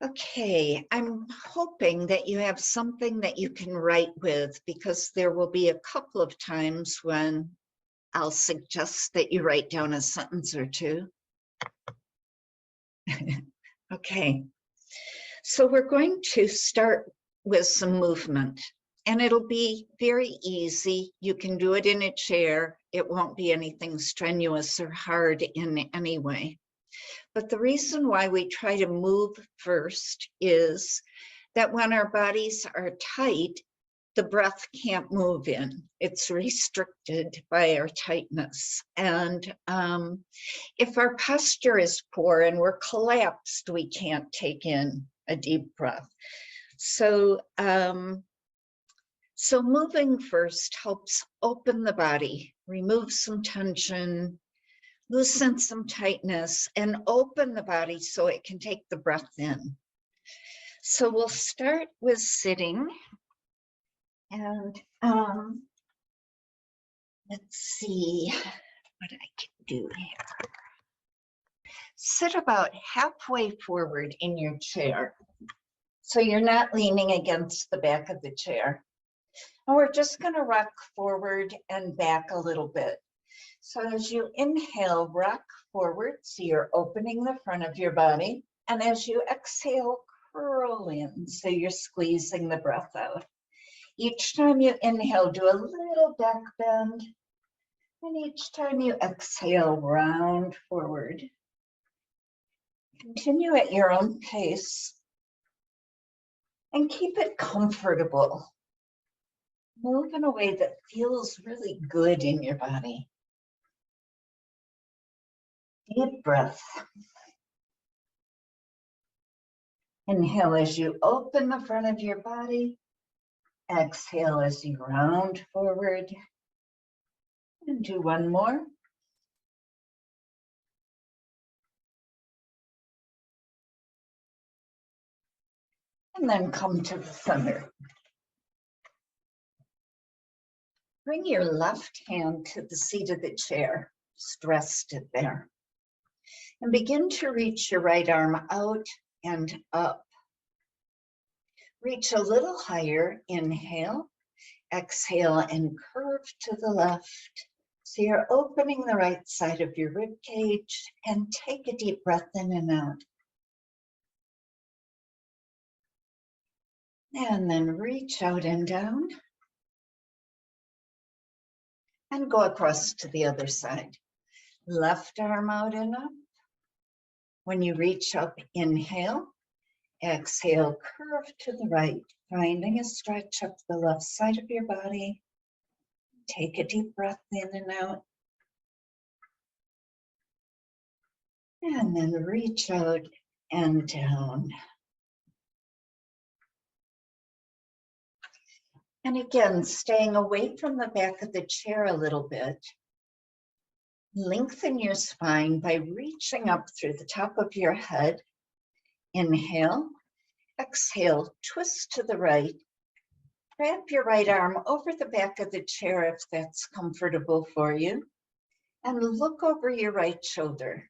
Okay, I'm hoping that you have something that you can write with, because there will be a couple of times when I'll suggest that you write down a sentence or two. Okay, so we're going to start with some movement, and it'll be very easy. You can do it in a chair. It won't be anything strenuous or hard in any way. But the reason why we try to move first is that when our bodies are tight, the breath can't move in. It's restricted by our tightness. And if our posture is poor and we're collapsed, we can't take in a deep breath. So moving first helps open the body, remove some tension, loosen some tightness, and open the body so it can take the breath in. So we'll start with sitting. And let's see what I can do here. Sit about halfway forward in your chair, so you're not leaning against the back of the chair. And we're just going to rock forward and back a little bit. So as you inhale, rock forward, so you're opening the front of your body. And as you exhale, curl in, so you're squeezing the breath out. Each time you inhale, do a little back bend. And each time you exhale, round forward. Continue at your own pace. And keep it comfortable. Move in a way that feels really good in your body. Deep breath. Inhale as you open the front of your body. Exhale as you round forward. And do one more. And then come to the center. Bring your left hand to the seat of the chair. Just rest it there. And begin to reach your right arm out and up. Reach a little higher. Inhale. Exhale and curve to the left. So you're opening the right side of your rib cage, and take a deep breath in and out. And then reach out and down. And go across to the other side. Left arm out and up. When you reach up, inhale. Exhale, curve to the right, finding a stretch up the left side of your body. Take a deep breath in and out. And then reach out and down. And again, staying away from the back of the chair a little bit. Lengthen your spine by reaching up through the top of your head. Inhale. Exhale, twist to the right. Wrap your right arm over the back of the chair if that's comfortable for you. And look over your right shoulder.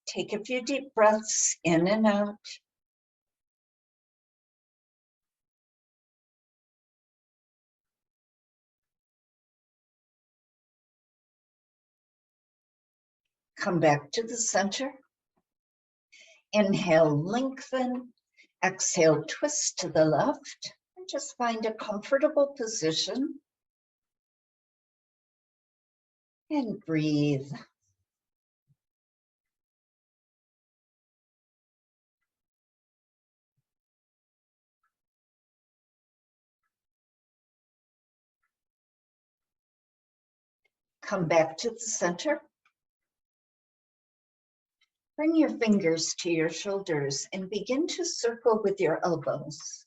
Take a few deep breaths in and out. Come back to the center. Inhale, lengthen. Exhale, twist to the left. And just find a comfortable position. And breathe. Come back to the center. Bring your fingers to your shoulders and begin to circle with your elbows.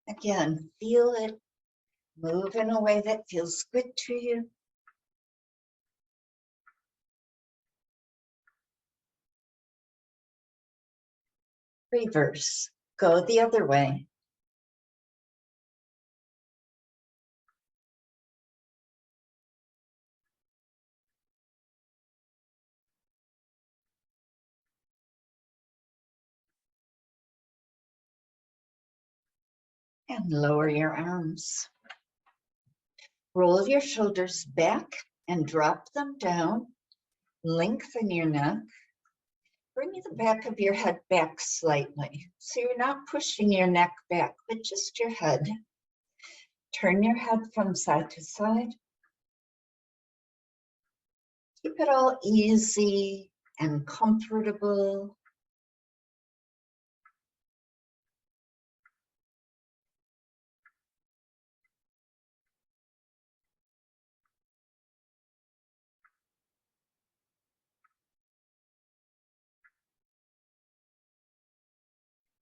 Again, feel it. Move in a way that feels good to you. Reverse. Go the other way. And lower your arms. Roll your shoulders back and drop them down. Lengthen your neck. Bring the back of your head back slightly. So you're not pushing your neck back, but just your head. Turn your head from side to side. Keep it all easy and comfortable.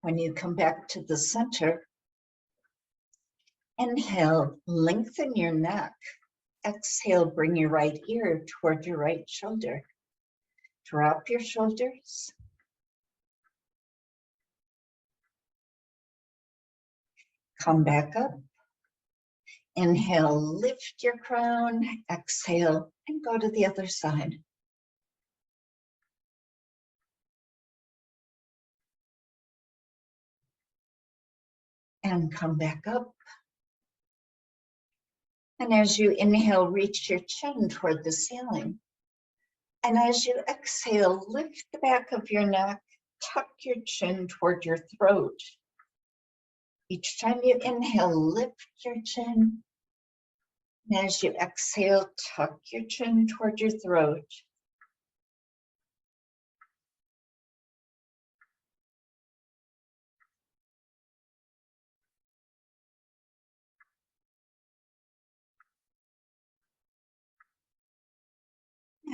When you come back to the center, inhale, lengthen your neck. Exhale, bring your right ear toward your right shoulder. Drop your shoulders. Come back up. Inhale, lift your crown. Exhale, and go to the other side. And come back up. And as you inhale, reach your chin toward the ceiling. And as you exhale, lift the back of your neck, tuck your chin toward your throat. Each time you inhale, lift your chin. And as you exhale, tuck your chin toward your throat.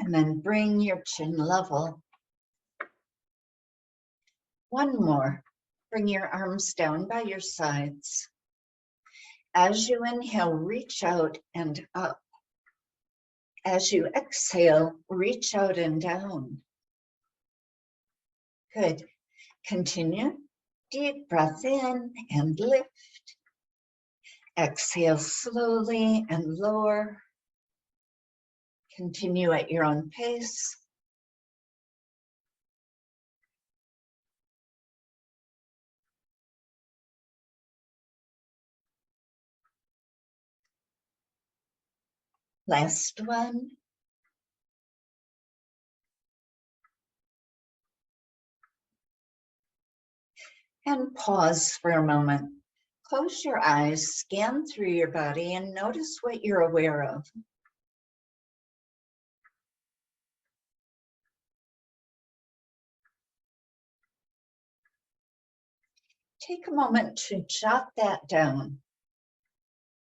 And then bring your chin level. One more. Bring your arms down by your sides. As you inhale, reach out and up. As you exhale, reach out and down. Good. Continue. Deep breath in and lift. Exhale slowly and lower. Continue at your own pace. Last one. And pause for a moment. Close your eyes, scan through your body, and notice what you're aware of. Take a moment to jot that down.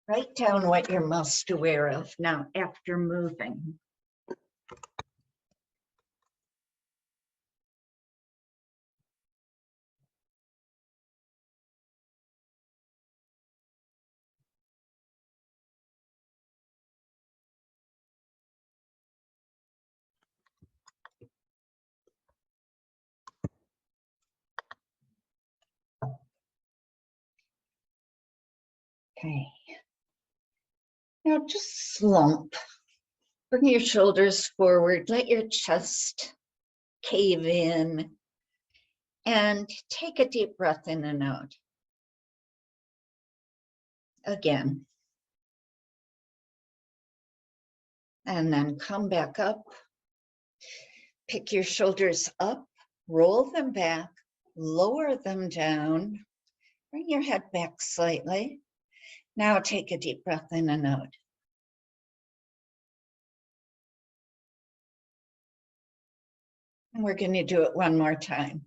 Write down what you're most aware of now after moving. Okay. Now just slump. Bring your shoulders forward. Let your chest cave in. And take a deep breath in and out. Again. And then come back up. Pick your shoulders up. Roll them back. Lower them down. Bring your head back slightly. Now take a deep breath in and out. And we're going to do it one more time.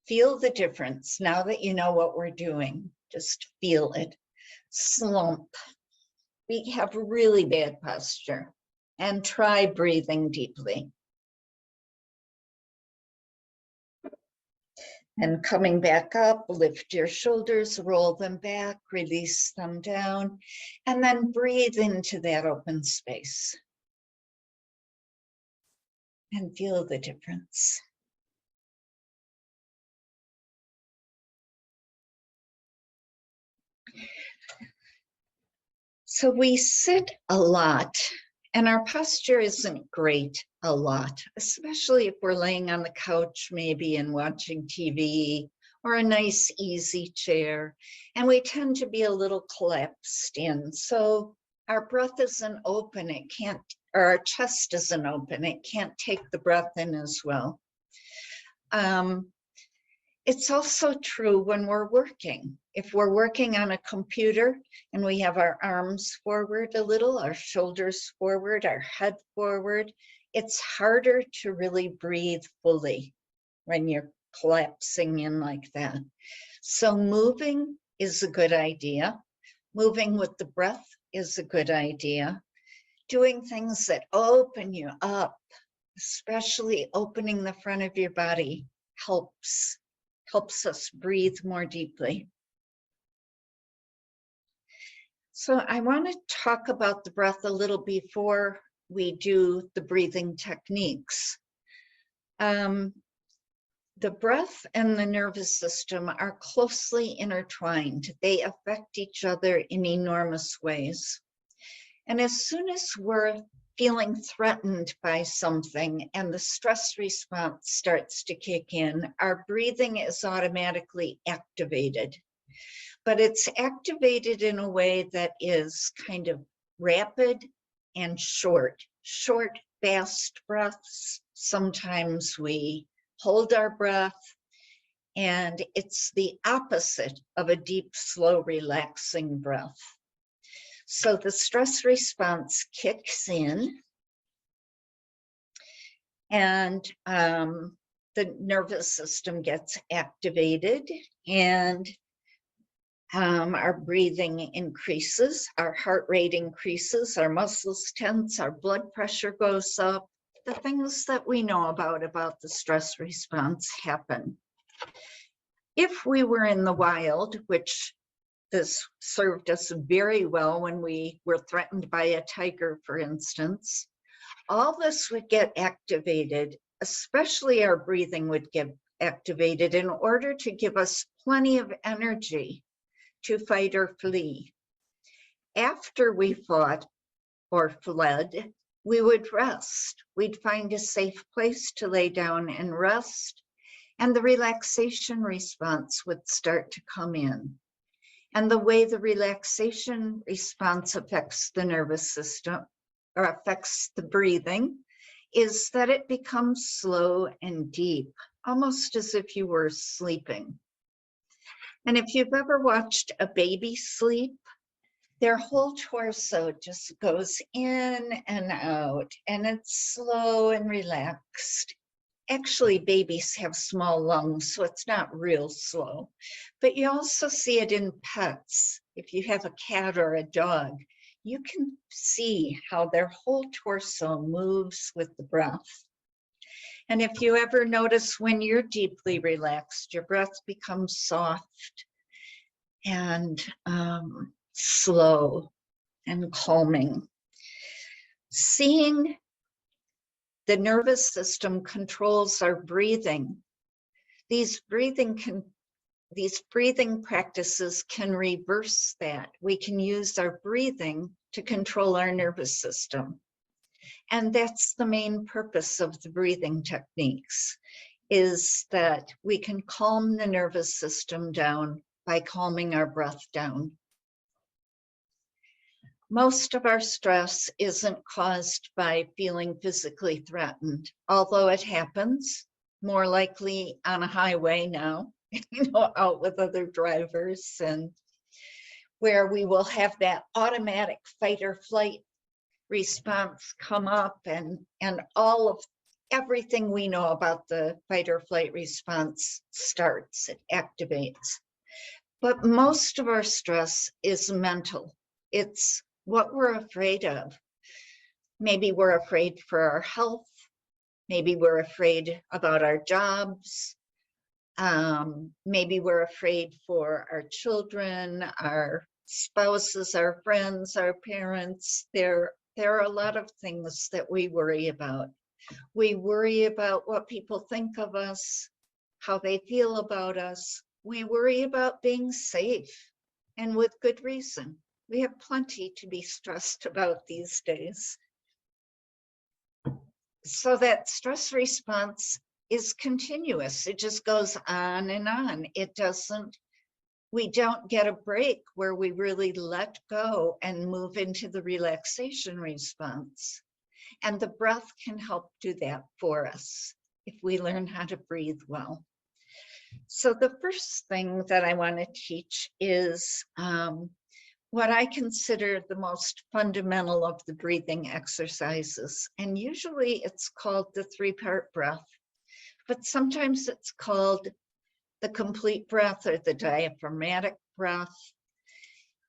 Feel the difference. Now that you know what we're doing, just feel it. Slump. We have really bad posture. And try breathing deeply. And coming back up, lift your shoulders, roll them back, release them down, and then breathe into that open space. And feel the difference. So we sit a lot, and our posture isn't great a lot, especially if we're laying on the couch maybe and watching TV or a nice easy chair. And we tend to be a little collapsed in. So our breath isn't open, it can't, or our chest isn't open, it can't take the breath in as well. It's also true when we're working. If we're working on a computer and we have our arms forward a little, our shoulders forward, our head forward, it's harder to really breathe fully when you're collapsing in like that. So moving is a good idea. Moving with the breath is a good idea. Doing things that open you up, especially opening the front of your body, helps us breathe more deeply. So I want to talk about the breath a little before we do the breathing techniques. The breath and the nervous system are closely intertwined. They affect each other in enormous ways. And as soon as we're feeling threatened by something and the stress response starts to kick in, our breathing is automatically activated. But it's activated in a way that is kind of rapid and short, fast breaths. Sometimes we hold our breath, and it's the opposite of a deep, slow, relaxing breath. So the stress response kicks in, and the nervous system gets activated, and our breathing increases, our heart rate increases, our muscles tense, our blood pressure goes up. The things that we know about the stress response happen. If we were in the wild, which this served us very well when we were threatened by a tiger, for instance, all this would get activated, especially our breathing would get activated in order to give us plenty of energy to fight or flee. After we fought or fled, we would rest. We'd find a safe place to lay down and rest, and the relaxation response would start to come in. And the way the relaxation response affects the nervous system, or affects the breathing, is that it becomes slow and deep, almost as if you were sleeping. And if you've ever watched a baby sleep, their whole torso just goes in and out, and it's slow and relaxed. Actually, babies have small lungs, so it's not real slow. But you also see it in pets. If you have a cat or a dog, you can see how their whole torso moves with the breath. And if you ever notice when you're deeply relaxed, your breath becomes soft and slow and calming. Seeing the nervous system controls our breathing. These breathing practices can reverse that. We can use our breathing to control our nervous system. And that's the main purpose of the breathing techniques, is that we can calm the nervous system down by calming our breath down. Most of our stress isn't caused by feeling physically threatened, although it happens more likely on a highway now, out with other drivers, and where we will have that automatic fight or flight response come up, and all of everything we know about the fight or flight response starts, it activates. But most of our stress is mental. It's what we're afraid of. Maybe we're afraid for our health. Maybe we're afraid about our jobs. Maybe we're afraid for our children, our spouses, our friends, our parents. There are a lot of things that we worry about. We worry about what people think of us, how they feel about us. We worry about being safe, and with good reason. We have plenty to be stressed about these days. So that stress response is continuous. It just goes on and on. We don't get a break where we really let go and move into the relaxation response. And the breath can help do that for us if we learn how to breathe well. So the first thing that I want to teach is what I consider the most fundamental of the breathing exercises. And usually it's called the 3-part breath, but sometimes it's called the complete breath or the diaphragmatic breath.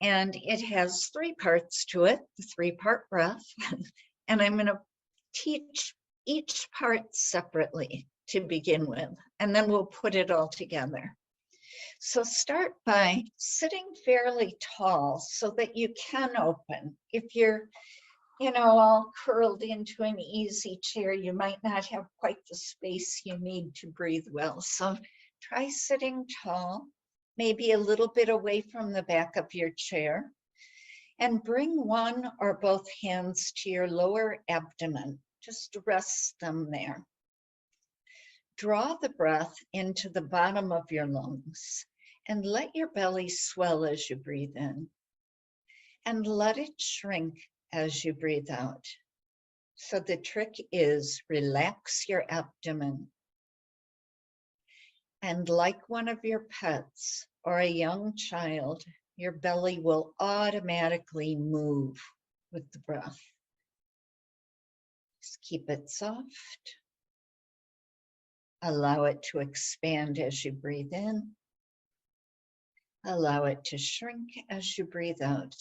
And it has 3 parts to it, the 3-part breath. And I'm going to teach each part separately to begin with, and then we'll put it all together. So start by sitting fairly tall so that you can open. If you're, all curled into an easy chair, you might not have quite the space you need to breathe well. So try sitting tall, maybe a little bit away from the back of your chair, and bring one or both hands to your lower abdomen. Just rest them there. Draw the breath into the bottom of your lungs and let your belly swell as you breathe in. And let it shrink as you breathe out. So the trick is relax your abdomen. And like one of your pets or a young child, your belly will automatically move with the breath. Just keep it soft. Allow it to expand as you breathe in. Allow it to shrink as you breathe out.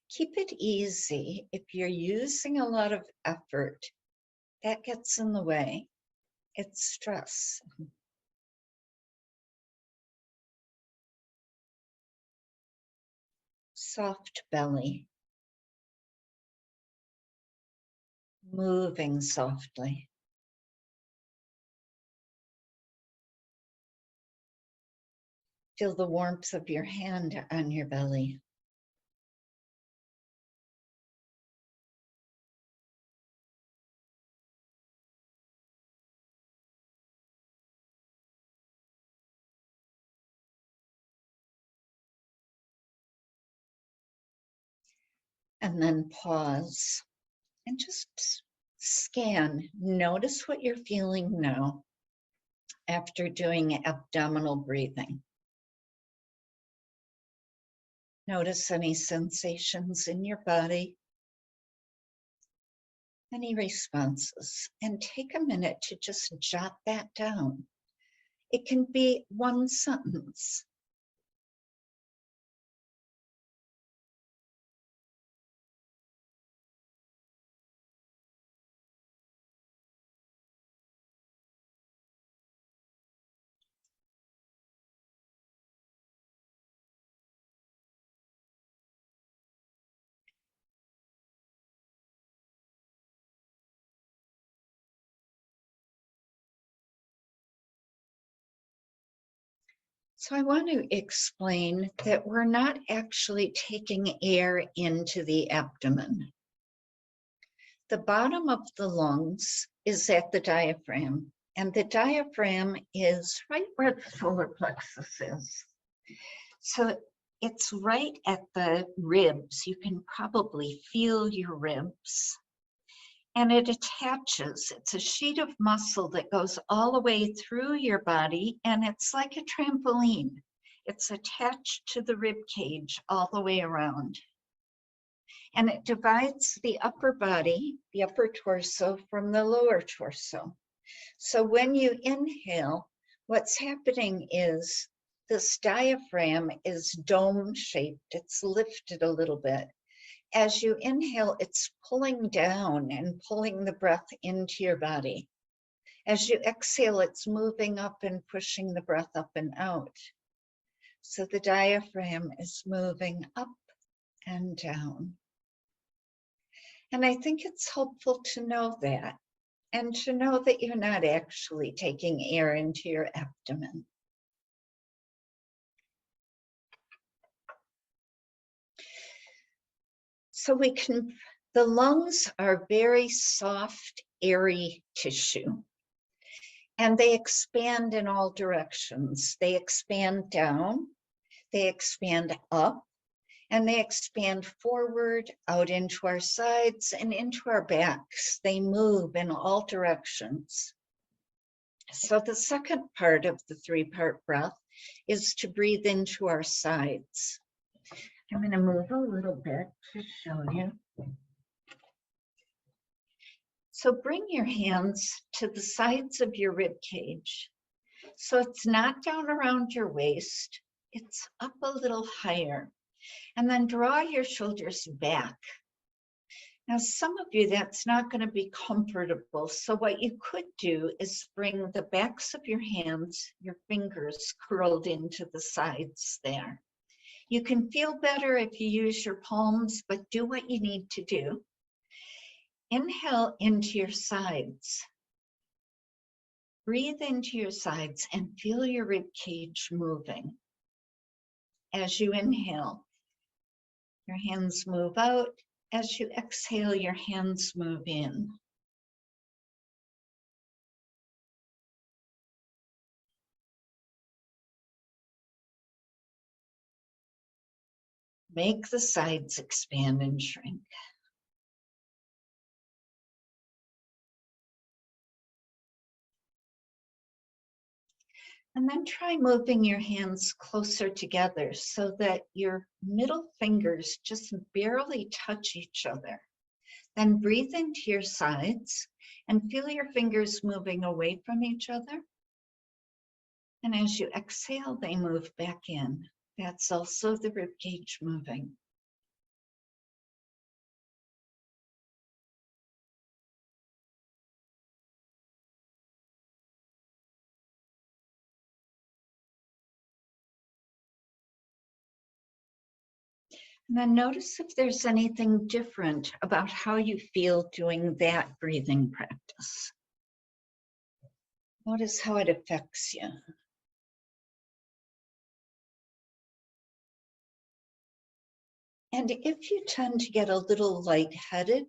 Keep it easy. If you're using a lot of effort, that gets in the way. It's stress. Soft belly. Moving softly. Feel the warmth of your hand on your belly. And then pause and just scan. Notice what you're feeling now after doing abdominal breathing. Notice any sensations in your body, any responses, and take a minute to just jot that down. It can be one sentence. So I want to explain that we're not actually taking air into the abdomen. The bottom of the lungs is at the diaphragm, and the diaphragm is right where the solar plexus is. So it's right at the ribs. You can probably feel your ribs. And it attaches. It's a sheet of muscle that goes all the way through your body, and it's like a trampoline. It's attached to the rib cage all the way around. And it divides the upper body, the upper torso, from the lower torso. So when you inhale, what's happening is this diaphragm is dome-shaped. It's lifted a little bit. As you inhale, it's pulling down and pulling the breath into your body. As you exhale, it's moving up and pushing the breath up and out. So the diaphragm is moving up and down. And I think it's helpful to know that, and to know that you're not actually taking air into your abdomen. So the lungs are very soft, airy tissue, and they expand in all directions. They expand down, they expand up, and they expand forward, out into our sides, and into our backs. They move in all directions. So the second part of the three-part breath is to breathe into our sides. I'm going to move a little bit to show you. So bring your hands to the sides of your rib cage. So it's not down around your waist, it's up a little higher. And then draw your shoulders back. Now, some of you, that's not going to be comfortable. So what you could do is bring the backs of your hands, your fingers curled into the sides there. You can feel better if you use your palms, but do what you need to do. Inhale into your sides. Breathe into your sides and feel your rib cage moving. As you inhale, your hands move out. As you exhale, your hands move in. Make the sides expand and shrink. And then try moving your hands closer together so that your middle fingers just barely touch each other. Then breathe into your sides and feel your fingers moving away from each other. And as you exhale, they move back in. That's also the rib cage moving. And then notice if there's anything different about how you feel doing that breathing practice. Notice how it affects you. And if you tend to get a little lightheaded,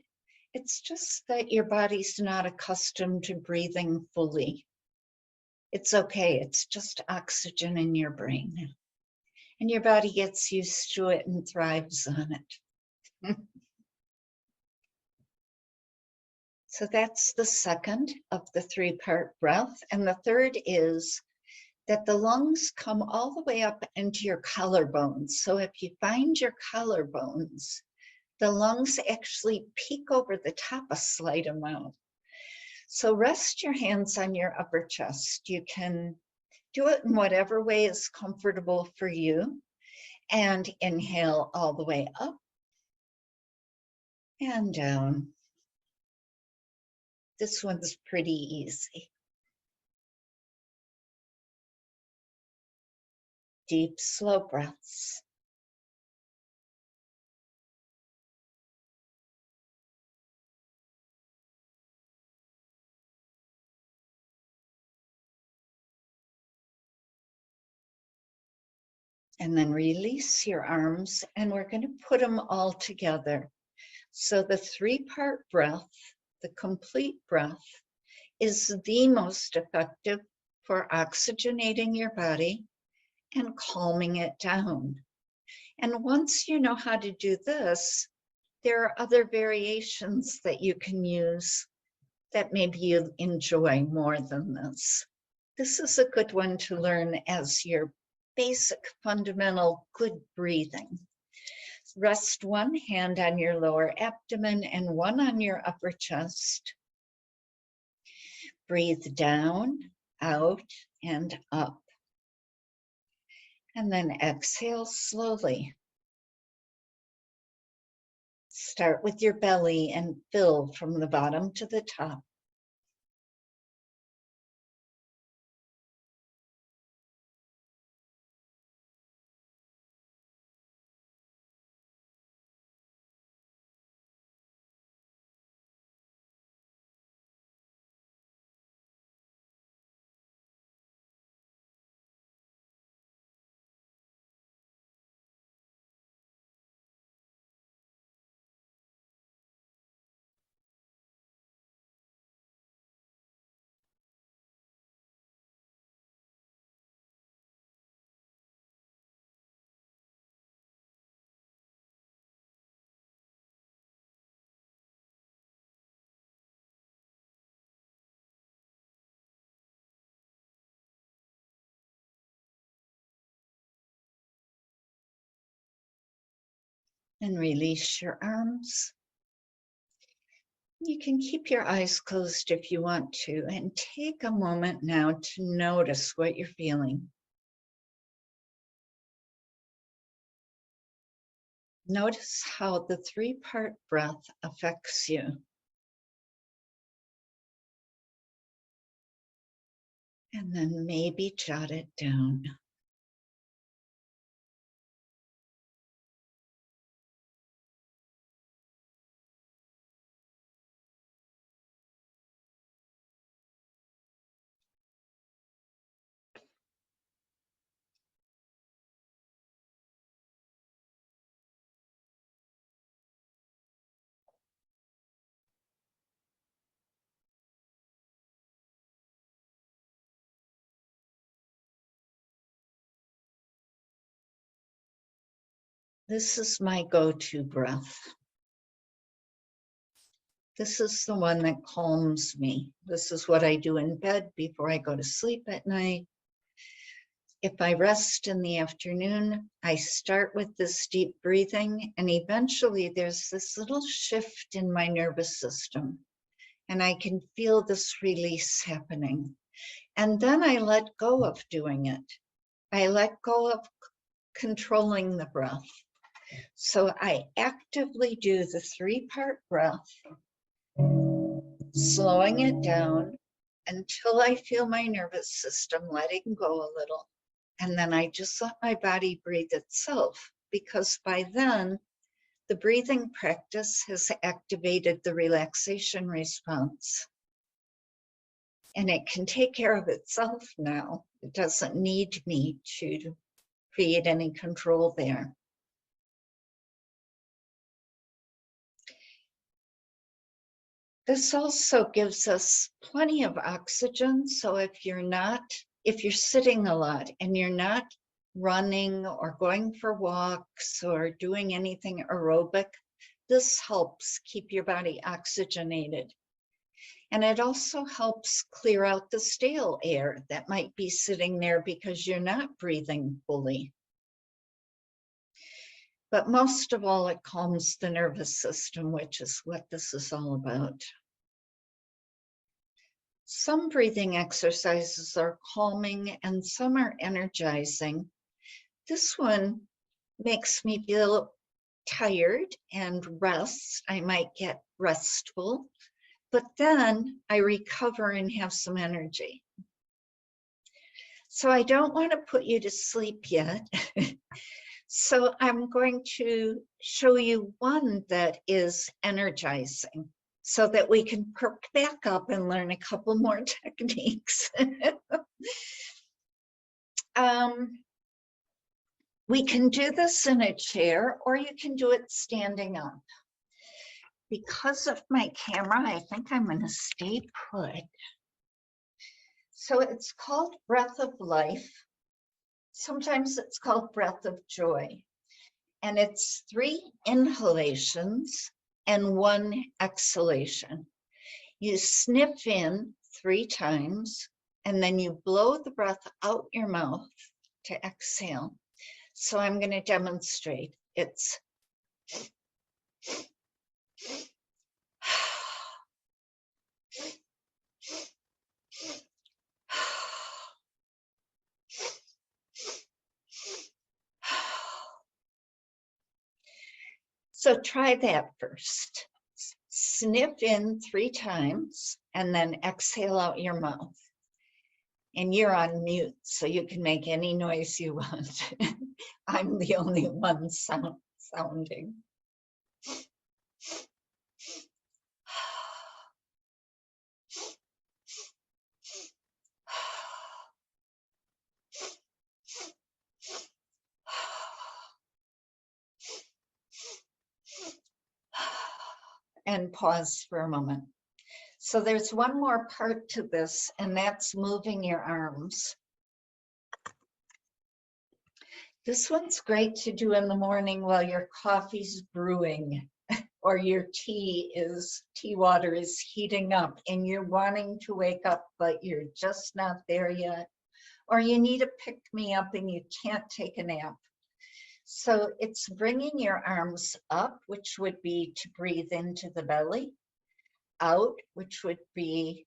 it's just that your body's not accustomed to breathing fully. It's okay, it's just oxygen in your brain. And your body gets used to it and thrives on it. So that's the second of the three-part breath. And the third is that the lungs come all the way up into your collarbones. So if you find your collarbones, the lungs actually peek over the top a slight amount. So rest your hands on your upper chest. You can do it in whatever way is comfortable for you. And inhale all the way up and down. This one's pretty easy. Deep, slow breaths. And then release your arms, and we're going to put them all together. So the three-part breath, the complete breath, is the most effective for oxygenating your body and calming it down. And once you know how to do this, there are other variations that you can use that maybe you enjoy more than this. This is a good one to learn as your basic fundamental good breathing. Rest one hand on your lower abdomen and one on your upper chest. Breathe down, out, and up. And then exhale slowly. Start with your belly and fill from the bottom to the top. And release your arms. You can keep your eyes closed if you want to, and take a moment now to notice what you're feeling. Notice how the three-part breath affects you. And then maybe jot it down. This is my go-to breath. This is the one that calms me. This is what I do in bed before I go to sleep at night. If I rest in the afternoon, I start with this deep breathing, and eventually there's this little shift in my nervous system, and I can feel this release happening. And then I let go of doing it. I let go of controlling the breath. So I actively do the three-part breath, slowing it down until I feel my nervous system letting go a little. And then I just let my body breathe itself, because by then the breathing practice has activated the relaxation response. And it can take care of itself now. It doesn't need me to create any control there. This also gives us plenty of oxygen. So if you're sitting a lot and you're not running or going for walks or doing anything aerobic, this helps keep your body oxygenated. And it also helps clear out the stale air that might be sitting there because you're not breathing fully. But most of all, it calms the nervous system, which is what this is all about. Some breathing exercises are calming and some are energizing. This one makes me feel tired and rest. I might get restful, but then I recover and have some energy. So I don't want to put you to sleep yet. So I'm going to show you one that is energizing so that we can perk back up and learn a couple more techniques. We can do this in a chair, or you can do it standing up. Because of my camera, I think I'm going to stay put. So it's called Breath of Life. Sometimes it's called Breath of Joy. And it's 3 inhalations and 1 exhalation. You sniff in 3 times, and then you blow the breath out your mouth to exhale. So I'm going to demonstrate. It's so try that first. Sniff in 3 times and then exhale out your mouth. And you're on mute, so you can make any noise you want. I'm the only one sounding. And pause for a moment. So there's one more part to this, and that's moving your arms. This one's great to do in the morning while your coffee's brewing or your tea water is heating up and you're wanting to wake up, but you're just not there yet. Or you need a pick-me-up and you can't take a nap. So it's bringing your arms up, which would be to breathe into the belly, out, which would be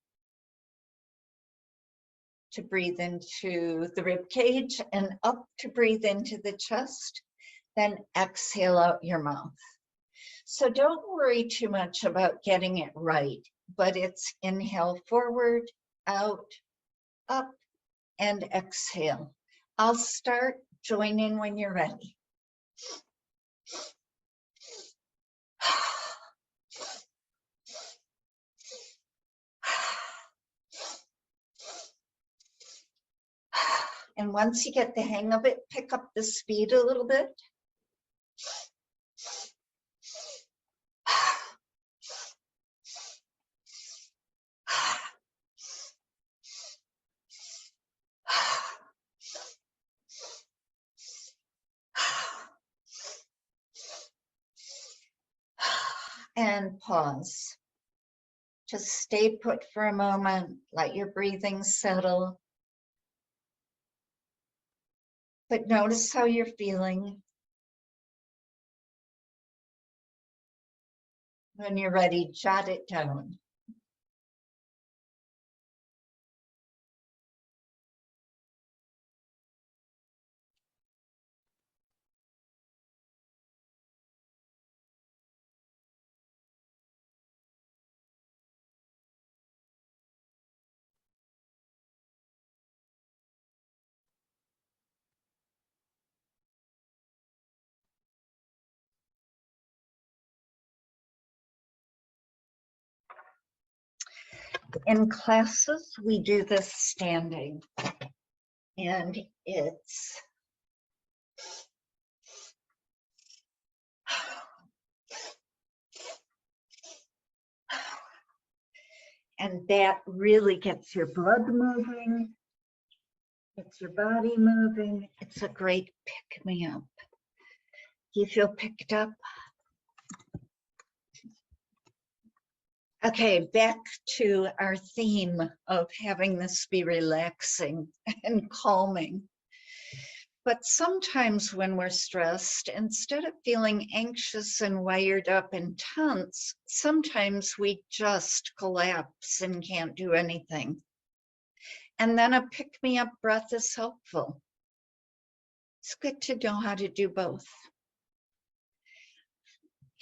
to breathe into the rib cage, and up to breathe into the chest, then exhale out your mouth. So don't worry too much about getting it right, but it's inhale forward, out, up, and exhale. I'll start. Join in when you're ready. And once you get the hang of it, pick up the speed a little bit. And pause. Just stay put for a moment, let your breathing settle. But notice how you're feeling. When you're ready, jot it down. In classes, we do this standing, and it's and that really gets your blood moving, gets your body moving. It's a great pick-me-up. Do you feel picked up? Okay, back to our theme of having this be relaxing and calming. But sometimes when we're stressed, instead of feeling anxious and wired up and tense, sometimes we just collapse and can't do anything. And then a pick-me-up breath is helpful. It's good to know how to do both.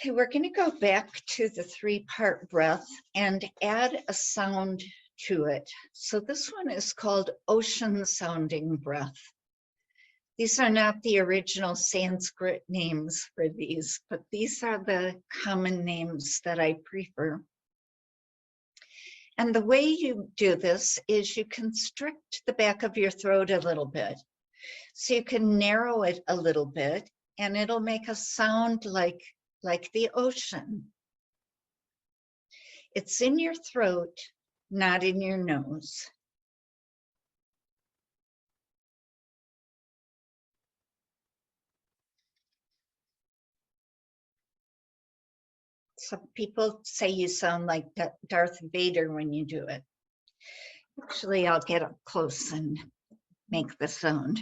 Okay, we're going to go back to the 3-part breath and add a sound to it. So this one is called ocean sounding breath. These are not the original Sanskrit names for these, but these are the common names that I prefer. And the way you do this is you constrict the back of your throat a little bit. So you can narrow it a little bit, and it'll make a sound like the ocean. It's in your throat, not in your nose. Some people say you sound like Darth Vader when you do it. Actually, I'll get up close and make the sound.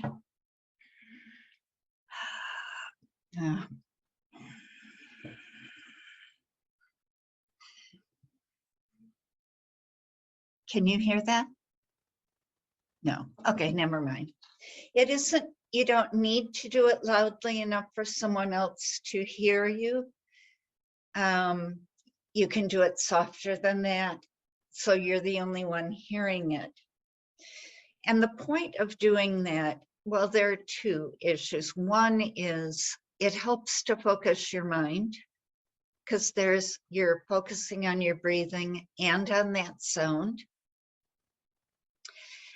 Can you hear that? No. Okay, never mind. It isn't, you don't need to do it loudly enough for someone else to hear you. You can do it softer than that, so you're the only one hearing it. And the point of doing that, well, there are two issues. One is it helps to focus your mind, because you're focusing on your breathing and on that sound.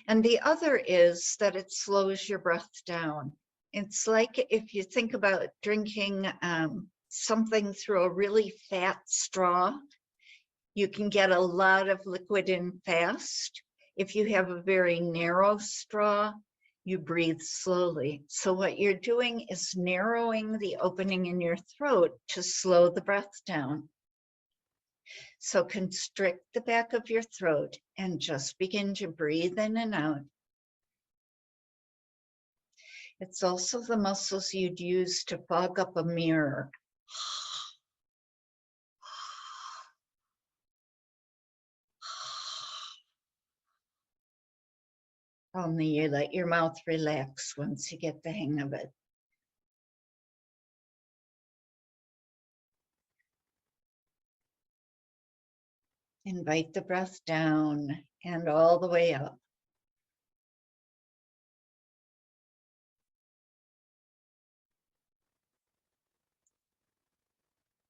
And the other is that it slows your breath down. It's like if you think about drinking something through a really fat straw, you can get a lot of liquid in fast. If you have a very narrow straw, you breathe slowly. So what you're doing is narrowing the opening in your throat to slow the breath down. So constrict the back of your throat and just begin to breathe in and out. It's also the muscles you'd use to fog up a mirror. Only you let your mouth relax once you get the hang of it. Invite the breath down and all the way up.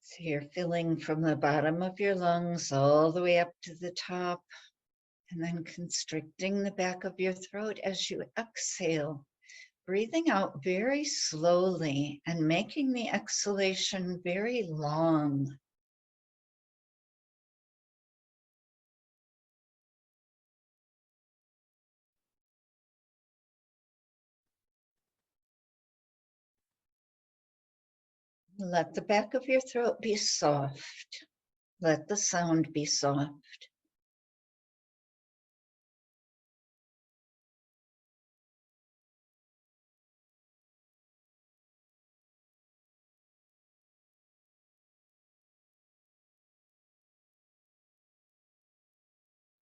So you're filling from the bottom of your lungs all the way up to the top, and then constricting the back of your throat as you exhale, breathing out very slowly and making the exhalation very long. Let the back of your throat be soft. Let the sound be soft.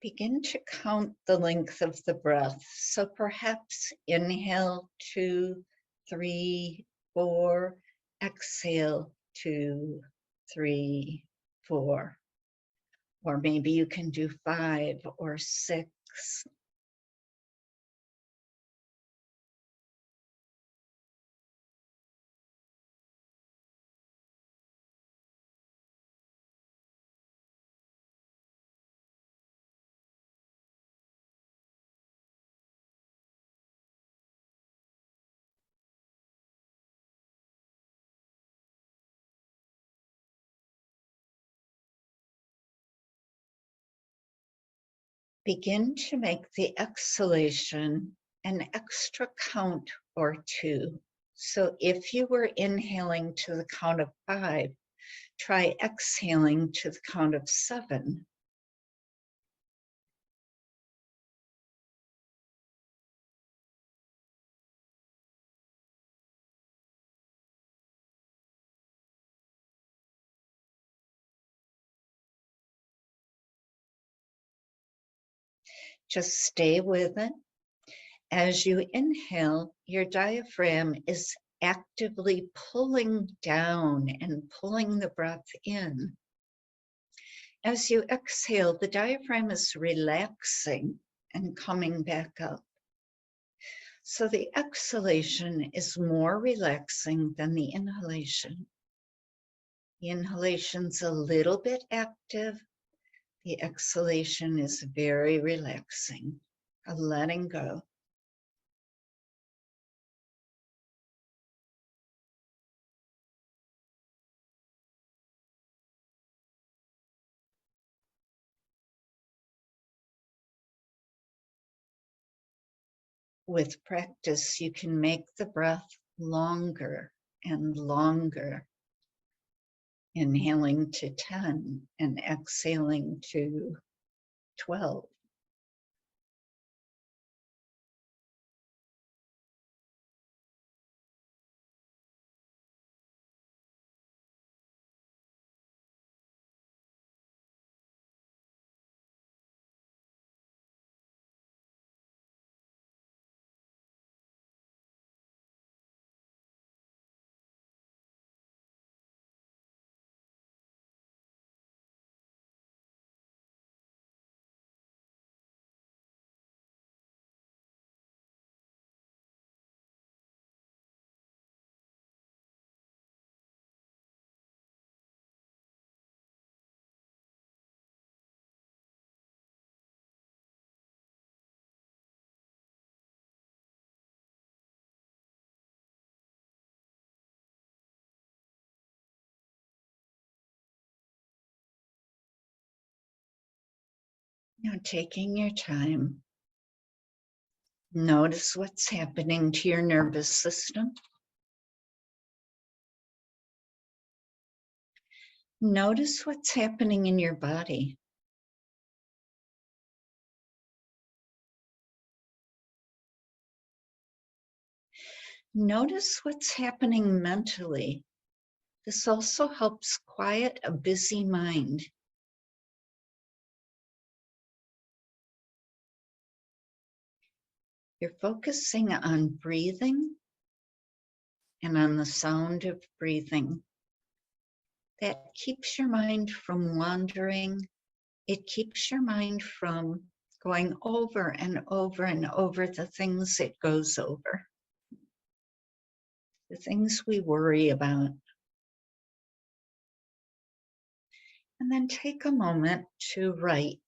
Begin to count the length of the breath. So perhaps inhale 2, 3, 4, exhale 2, 3, 4. Or maybe you can do 5 or 6. Begin to make the exhalation an extra count or 2. So if you were inhaling to the count of 5, try exhaling to the count of 7. Just stay with it. As you inhale, your diaphragm is actively pulling down and pulling the breath in. As you exhale, the diaphragm is relaxing and coming back up. So the exhalation is more relaxing than the inhalation. The inhalation's a little bit active. The exhalation is very relaxing, a letting go. With practice, you can make the breath longer and longer, inhaling to 10 and exhaling to 12. Now, taking your time, notice what's happening to your nervous system. Notice what's happening in your body. Notice what's happening mentally. This also helps quiet a busy mind. You're focusing on breathing and on the sound of breathing. That keeps your mind from wandering. It keeps your mind from going over and over and over the things it goes over, the things we worry about. And then take a moment to write.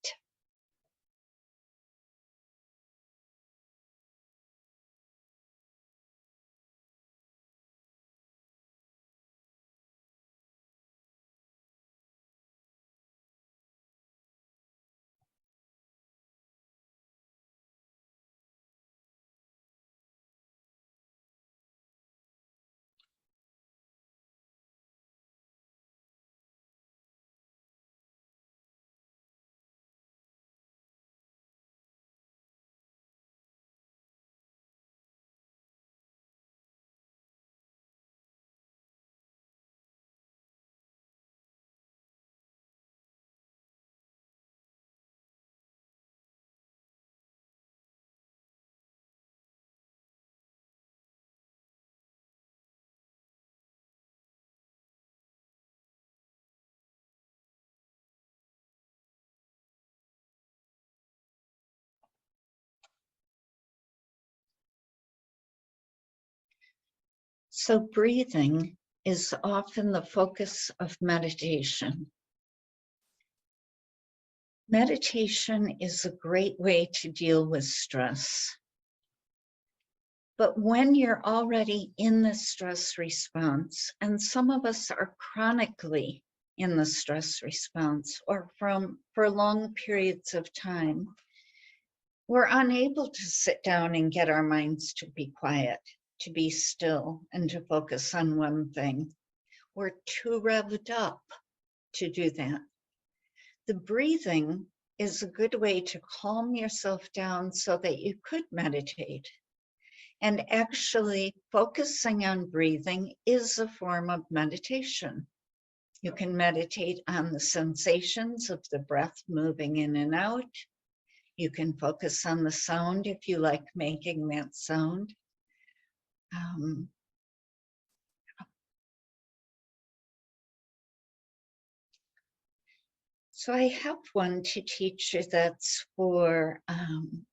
So breathing is often the focus of meditation. Meditation is a great way to deal with stress. But when you're already in the stress response, and some of us are chronically in the stress response or for long periods of time, we're unable to sit down and get our minds to be quiet, to be still, and to focus on one thing. We're too revved up to do that. The breathing is a good way to calm yourself down so that you could meditate. And actually, focusing on breathing is a form of meditation. You can meditate on the sensations of the breath moving in and out. You can focus on the sound if you like making that sound. So I have one to teach you that's for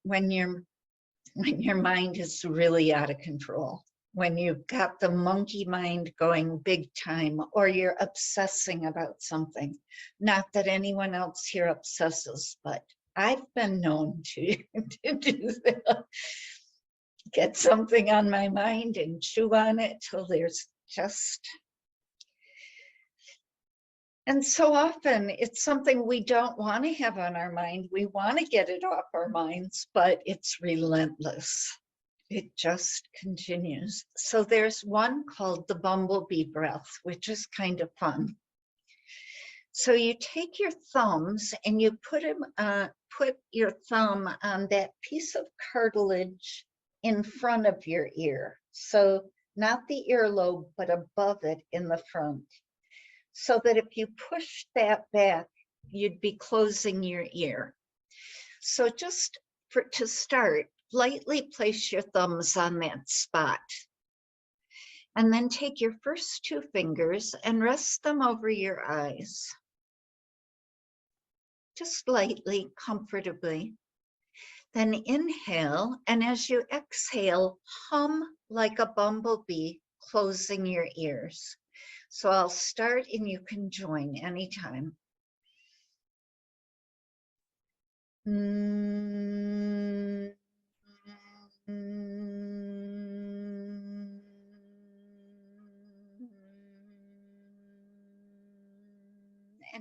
when your mind is really out of control, when you've got the monkey mind going big time, or you're obsessing about something. Not that anyone else here obsesses, but I've been known to do that. Get something on my mind and chew on it till there's just... And so often it's something we don't want to have on our mind. We want to get it off our minds, but it's relentless. It just continues. So there's one called the Bumble Bee Breath, which is kind of fun. So you take your thumbs and you put your thumb on that piece of cartilage in front of your ear. So not the earlobe, but above it in the front. So that if you push that back, you'd be closing your ear. So just to start, lightly place your thumbs on that spot. And then take your first two fingers and rest them over your eyes. Just lightly, comfortably. Then inhale, and as you exhale, hum like a bumblebee, closing your ears. So I'll start and you can join anytime. And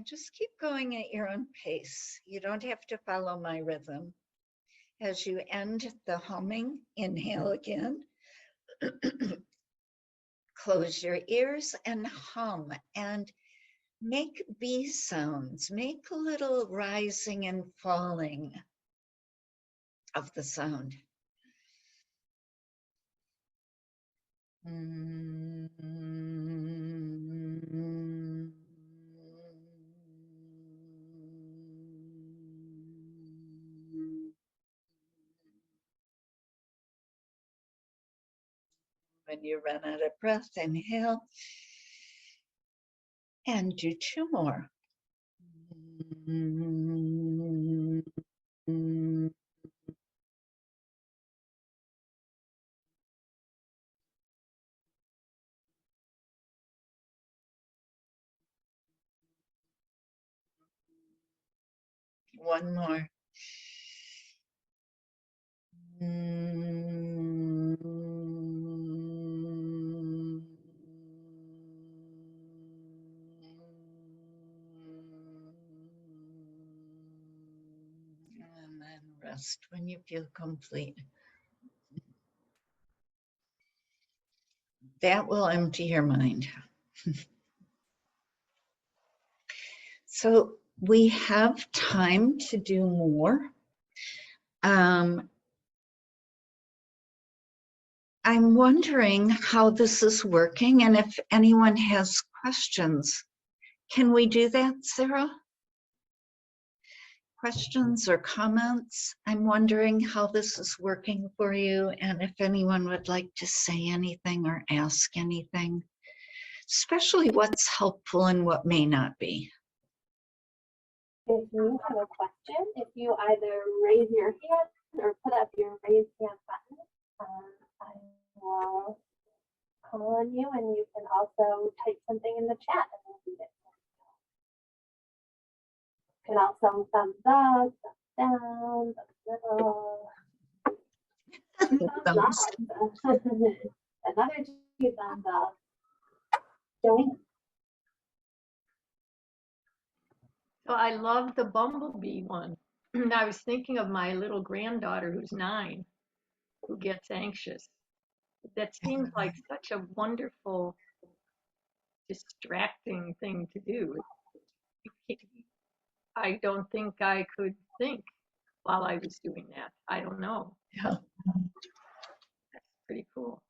just keep going at your own pace. You don't have to follow my rhythm. As you end the humming, inhale again. Close your ears and hum and make bee sounds. Make a little rising and falling of the sound. When you run out of breath, inhale and do 2 more. One more. And then rest when you feel complete. That will empty your mind. So we have time to do more. I'm wondering how this is working and if anyone has questions. Can we do that, Sarah? Questions or comments? I'm wondering how this is working for you and if anyone would like to say anything or ask anything, especially what's helpful and what may not be. If you have a question, if you either raise your hand or put up your raise hand button, I will call on you, and you can also type something in the chat and we'll read it. You can also thumbs up, thumbs down, thumbs little. Thumbs up. Another 2 thumbs up. Join. So I love the bumblebee one. I was thinking of my little granddaughter who's 9, who gets anxious. That seems like such a wonderful, distracting thing to do. I don't think I could think while I was doing that. I don't know. Yeah. That's pretty cool.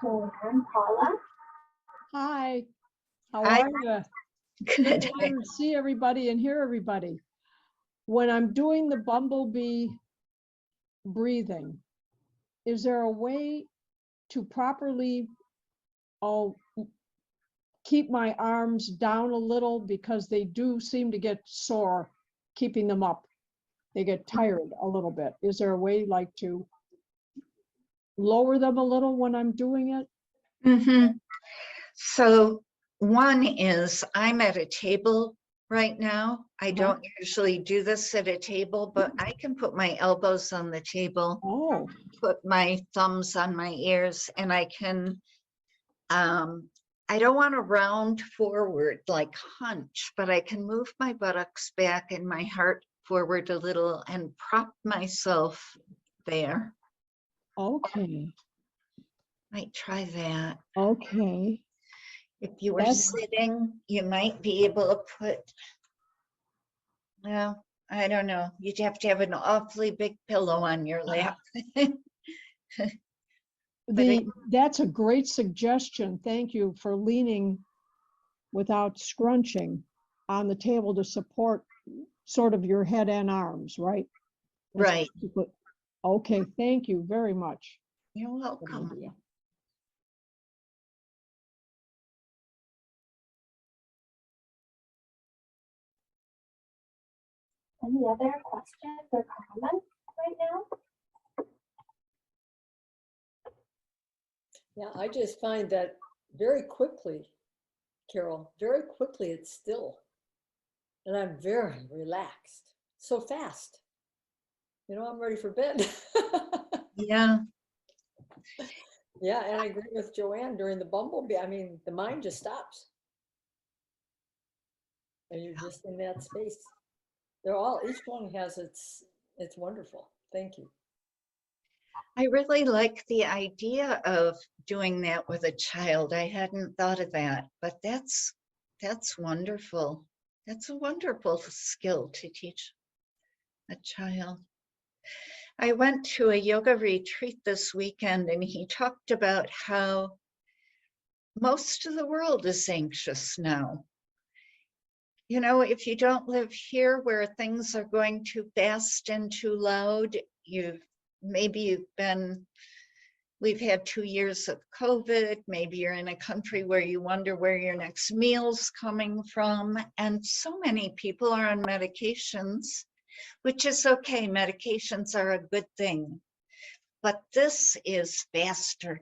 So I'm Paula. Hi, how Hi. are you? Good. To see everybody and hear everybody. When I'm doing the bumblebee breathing, is there a way to properly keep my arms down a little, because they do seem to get sore keeping them up? They get tired a little bit. Is there a way like to lower them a little when I'm doing it? Mm-hmm. So one is I'm at a table right now. I don't usually do this at a table, but I can put my elbows on the table, Oh, put my thumbs on my ears, and I can, I don't want to round forward like hunch, but I can move my buttocks back and my heart forward a little and prop myself there. okay. Might try that. Okay. If you were sitting, you might be able to put, well, I don't know. You'd have to have an awfully big pillow on your lap. That's a great suggestion. Thank you for leaning without scrunching on the table to support sort of your head and arms, right? Right. Okay, thank you very much. You're welcome. Any other questions or comments right now? Yeah, I just find that very quickly, Carol, very quickly it's still. And I'm very relaxed. So fast. You know, I'm ready for bed. Yeah. Yeah, and I agree with Joanne during the bumblebee. I mean, the mind just stops. And you're just in that space. They're all, each one has it's wonderful. Thank you. I really like the idea of doing that with a child. I hadn't thought of that, but that's wonderful. That's a wonderful skill to teach a child. I went to a yoga retreat this weekend and he talked about how most of the world is anxious now. You know, if you don't live here where things are going too fast and too loud, we've had 2 years of COVID, maybe you're in a country where you wonder where your next meal's coming from. And so many people are on medications, which is okay. Medications are a good thing, but this is faster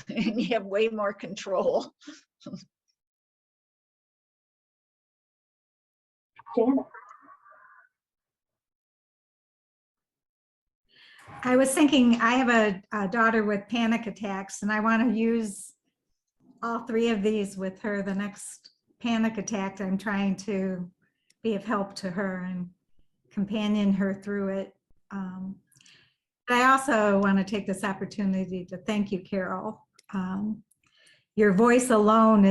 and you have way more control. Janet. I was thinking, I have a daughter with panic attacks, and I want to use all 3 of these with her the next panic attack. I'm trying to be of help to her and companion her through it. But I also want to take this opportunity to thank you, Carol. Your voice alone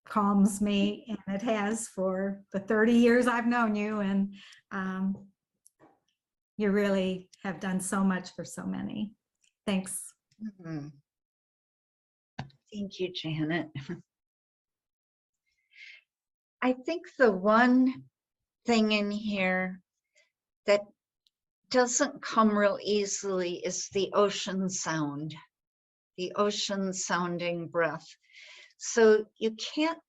calms me, and it has for the 30 years I've known you. And you really have done so much for so many. Thanks. Mhm. Thank you, Janet. I think the one thing in here that doesn't come real easily is the ocean sound, the ocean sounding breath. So you can't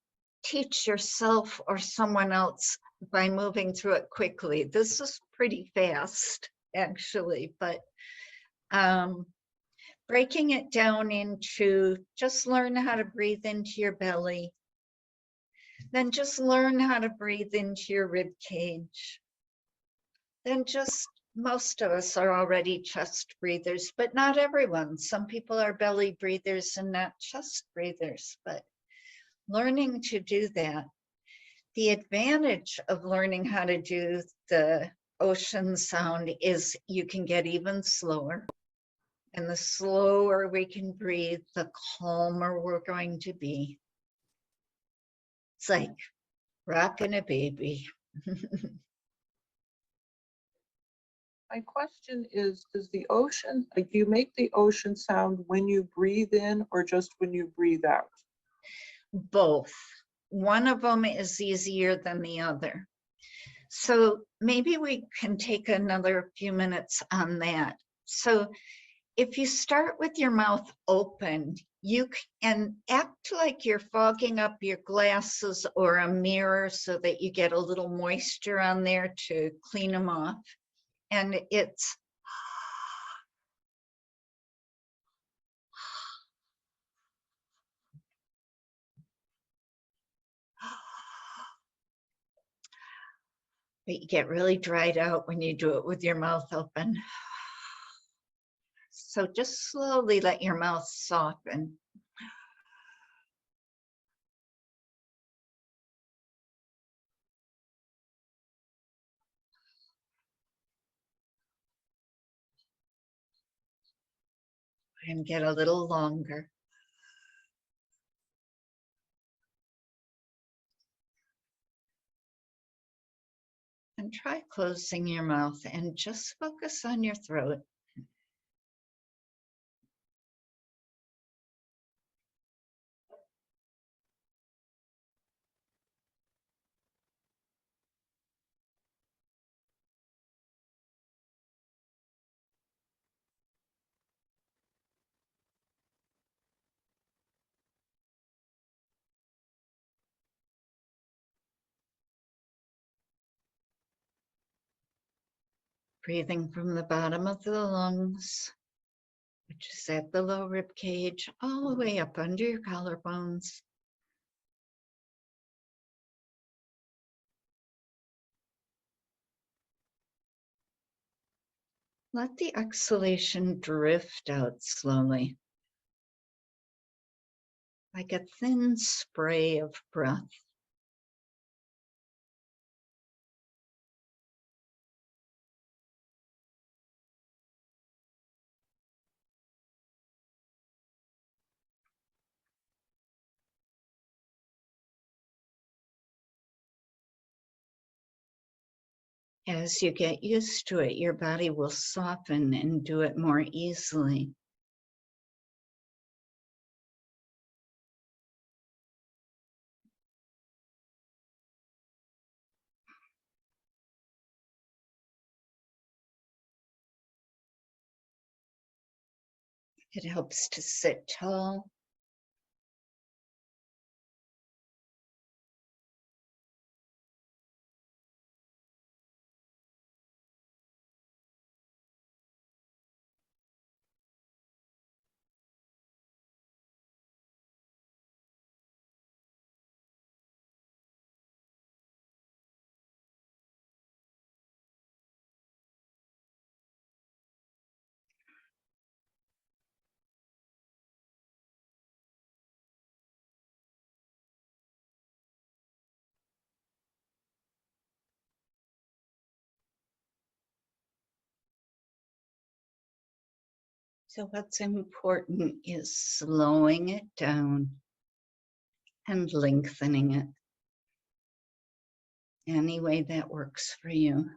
teach yourself or someone else by moving through it quickly. This is pretty fast, actually, but breaking it down into just learn how to breathe into your belly, then just learn how to breathe into your rib cage. Then most of us are already chest breathers, but not everyone. Some people are belly breathers and not chest breathers, but learning to do that. The advantage of learning how to do the ocean sound is you can get even slower. And the slower we can breathe, the calmer we're going to be. It's like rocking a baby. My question is, does the ocean, like, do you make the ocean sound when you breathe in or just when you breathe out? Both. One of them is easier than the other. So maybe we can take another few minutes on that. So if you start with your mouth open, you can act like you're fogging up your glasses or a mirror so that you get a little moisture on there to clean them off. And it's but you get really dried out when you do it with your mouth open. So just slowly let your mouth soften. And get a little longer. And try closing your mouth and just focus on your throat. Breathing from the bottom of the lungs, which is at the low rib cage, all the way up under your collarbones. Let the exhalation drift out slowly, like a thin spray of breath. As you get used to it, your body will soften and do it more easily. It helps to sit tall. So what's important is slowing it down and lengthening it any way that works for you.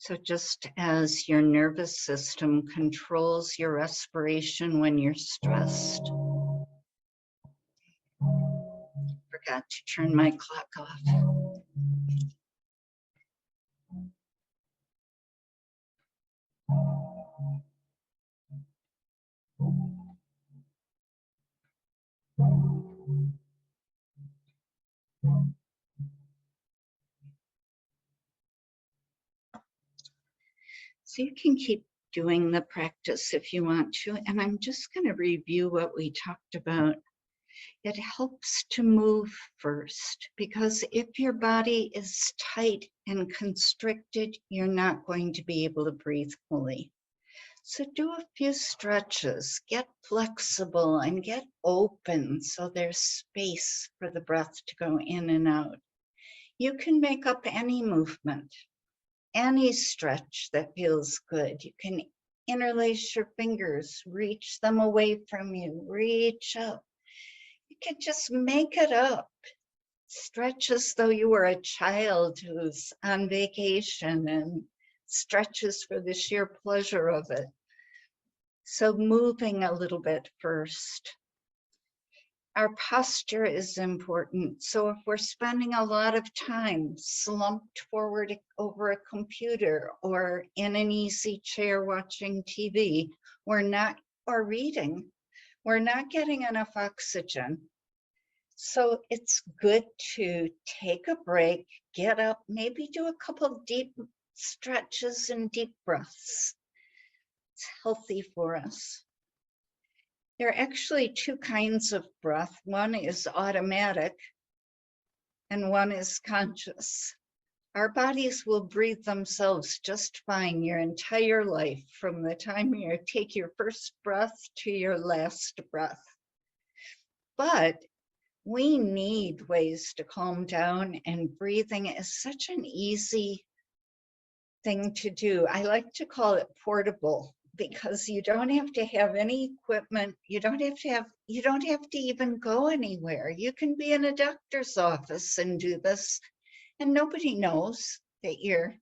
So just as your nervous system controls your respiration when you're stressed, forgot to turn my clock off. So you can keep doing the practice if you want to, and I'm just going to review what we talked about. It helps to move first, because if your body is tight and constricted, you're not going to be able to breathe fully. So do a few stretches, get flexible and get open so there's space for the breath to go in and out. You can make up any movement, any stretch that feels good. You can interlace your fingers, reach them away from you, reach up. You can just make it up. Stretch as though you were a child who's on vacation and stretches for the sheer pleasure of it. So moving a little bit first. Our posture is important. So if we're spending a lot of time slumped forward over a computer or in an easy chair watching TV, or reading, we're not getting enough oxygen. So it's good to take a break, get up, maybe do a couple deep stretches and deep breaths. It's healthy for us. There are actually two kinds of breath. One is automatic and one is conscious. Our bodies will breathe themselves just fine your entire life, from the time you take your first breath to your last breath. But we need ways to calm down, and breathing is such an easy thing to do. I like to call it portable, because you don't have to have any equipment. You don't have to even go anywhere. You can be in a doctor's office and do this, and nobody knows that you're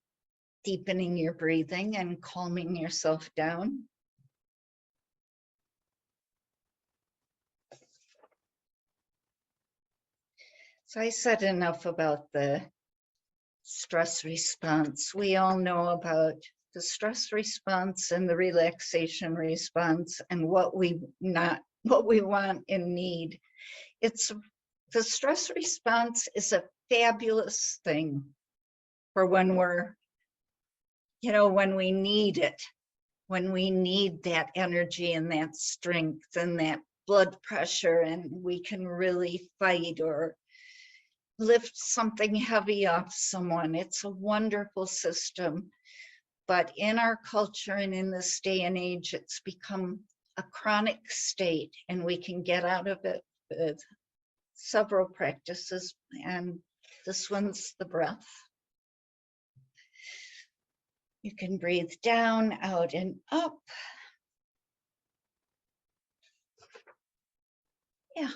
deepening your breathing and calming yourself down. So I said enough about the stress response. We all know about the stress response and the relaxation response and what we want and need. The stress response is a fabulous thing for when when we need it, when we need that energy and that strength and that blood pressure, and we can really fight or lift something heavy off someone. It's a wonderful system. But in our culture and in this day and age, it's become a chronic state, and we can get out of it with several practices, and this one's the breath. You can breathe down, out, and up. Yeah.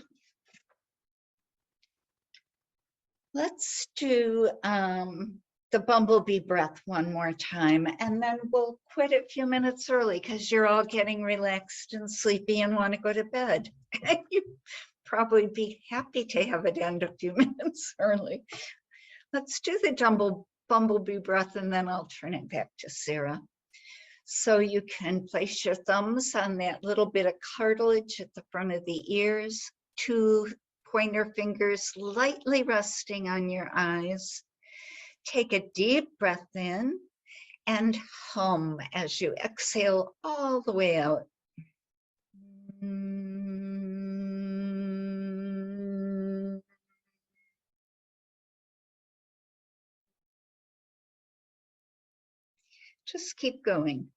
Let's do the bumblebee breath one more time, and then we'll quit a few minutes early because you're all getting relaxed and sleepy and want to go to bed. You'd probably be happy to have it end a few minutes early. Let's do the bumblebee breath, and then I'll turn it back to Sarah. So you can place your thumbs on that little bit of cartilage at the front of the ears, 2 pointer fingers lightly resting on your eyes. Take a deep breath in and hum as you exhale all the way out. Just keep going.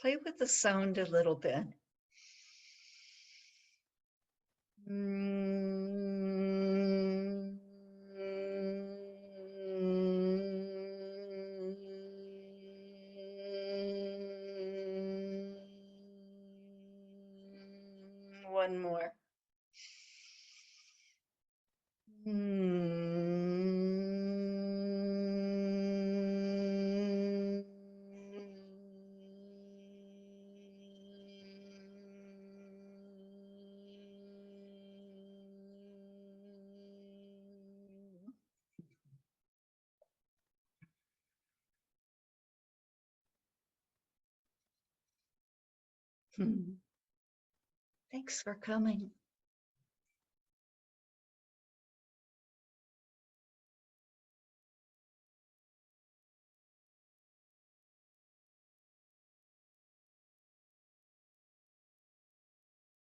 Play with the sound a little bit. One more. Thanks for coming.